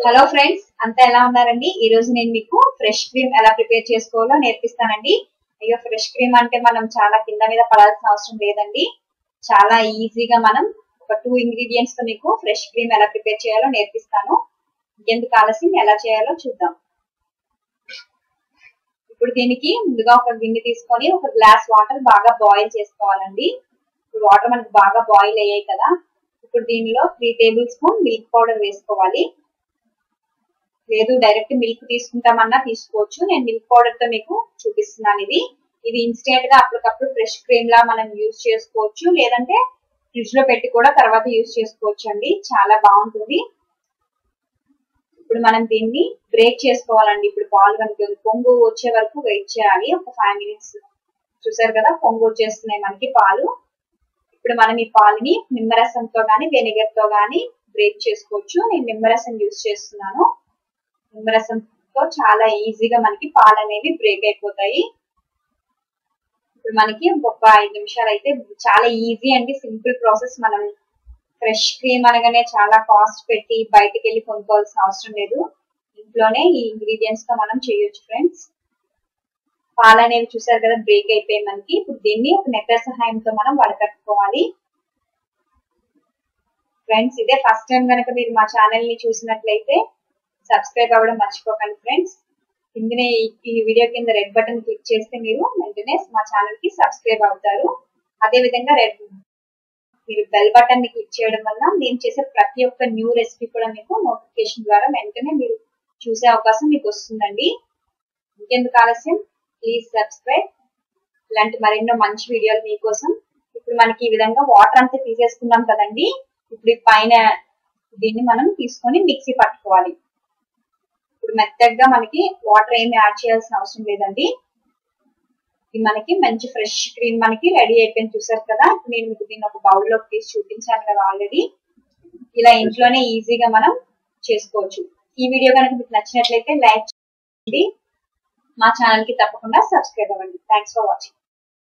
Hello friends, అంతా ఎలా ఉన్నారండి? ఈ రోజు నేను మీకు ఫ్రెష్ క్రీమ్ ఎలా ప్రిపేర్ చేసుకోవాలో నేర్పిస్తానండి. అయ్యో, ఫ్రెష్ క్రీమ్ అంటే మనం చాలా కింద మీద పడాల్సిన అవసరం లేదండి. చాలా ఈజీగా మనం ఒక 2 ఇంగ్రీడియంట్స్ తో మీకు ఫ్రెష్ క్రీమ్ ఎలా ప్రిపేర్ చేయాలో నేర్పిస్తాను. ఇంకెందుకు ఆలస్యం, ఎలా చేయాలో చూద్దాం. ఇప్పుడు దీనికి ముందుగా ఒక గిన్నె తీసుకొని ఒక గ్లాస్ వాటర్ బాగా బాయిల్ చేసుకోవాలండి. ఇప్పుడు వాటర్ మనకు బాగా బాయిల్ అయ్యాయి కదా. ఇప్పుడు దీనిలో 3 టేబుల్ స్పూన్ మిల్క్ పౌడర్ వేసుకోవాలి. లేదు డైరెక్ట్ మిల్క్ తీసుకుంటామన్నా తీసుకోవచ్చు. నేను మిల్క్ పౌడర్ తో మీకు చూపిస్తున్నాను. ఇది ఇన్స్టెంట్ గా అప్పటికప్పుడు ఫ్రెష్ క్రీమ్ లా మనం యూజ్ చేసుకోవచ్చు, లేదంటే ఫ్రిడ్జ్ లో పెట్టి కూడా తర్వాత యూజ్ చేసుకోవచ్చు అండి. చాలా బాగుంటుంది. ఇప్పుడు మనం దీన్ని బ్రేక్ చేసుకోవాలండి. ఇప్పుడు పాలు కనుక పొంగు వచ్చే వరకు వెయిట్ చేయాలి. ఒక 5 మినిట్స్. చూసారు కదా, పొంగు వచ్చేస్తున్నాయి మనకి పాలు. ఇప్పుడు మనం ఈ పాలని నిమ్మరసంతో గానీ వెనిగర్ తో గానీ బ్రేక్ చేసుకోవచ్చు. నేను నిమ్మరసం యూజ్ చేస్తున్నాను. నిమ్మరసంతో చాలా ఈజీగా మనకి పాలు అనేవి బ్రేక్ అయిపోతాయి. ఇప్పుడు మనకి ఒక 5 నిమిషాలు అయితే చాలా ఈజీ అండి, సింపుల్ ప్రాసెస్. మనం ఫ్రెష్ క్రీమ్ అనగానే చాలా కాస్ట్ పెట్టి బయటకు వెళ్ళి కొనుక్కోవాల్సిన అవసరం లేదు. ఇంట్లోనే ఈ ఇంగ్రీడియంట్స్ తో మనం చేయొచ్చు ఫ్రెండ్స్. పాలు అనేవి చూసారు కదా, బ్రేక్ అయిపోయి మనకి. ఇప్పుడు దీన్ని ఒక నెట్టర్ సహాయంతో మనం వడకట్టుకోవాలి. ఫ్రెండ్స్, ఇదే ఫస్ట్ టైం కనుక మీరు మా ఛానల్ ని చూసినట్లయితే సబ్స్క్రైబ్ అవ్వడం మర్చిపోకండి ఫ్రెండ్స్. కిందనే ఈ వీడియో కింద రెడ్ బటన్ క్లిక్ చేస్తే మీరు వెంటనే మా ఛానల్ కి సబ్స్క్రైబ్ అవుతారు. అదే విధంగా మీరు బెల్ బటన్ ని క్లిక్ చేయడం వల్ల నేను చేసే ప్రతి ఒక్క న్యూ రెసిపీ కూడా మీకు నోటిఫికేషన్ ద్వారా వెంటనే మీరు చూసే అవకాశం మీకు వస్తుందండి. ఇంకెందుకు ఆలస్యం, ప్లీజ్ సబ్స్క్రైబ్. ఇలాంటి మరెన్నో మంచి వీడియోలు మీకోసం. ఇప్పుడు మనకి ఈ విధంగా వాటర్ అంతా తీసేసుకున్నాం కదండి. ఇప్పుడు పైన దీన్ని మనం తీసుకొని మిక్సీ పట్టుకోవాలి. ఇప్పుడు మెత్తగా మనకి వాటర్ ఏమి యాడ్ చేయాల్సిన అవసరం లేదండి. ఇది మనకి మంచి ఫ్రెష్ క్రీమ్ మనకి రెడీ అయిపోయింది. చూసారు కదా. ఇప్పుడు నేను మీకు దీన్ని ఒక బౌల్ లోకి తీసి చూపించాను కదా ఆల్రెడీ. ఇలా ఇంట్లోనే ఈజీగా మనం చేసుకోవచ్చు. ఈ వీడియో కనుక మీకు నచ్చినట్లయితే లైక్ చేయండి. మా ఛానల్ కి తప్పకుండా సబ్స్క్రైబ్ అవ్వండి. Thanks for watching.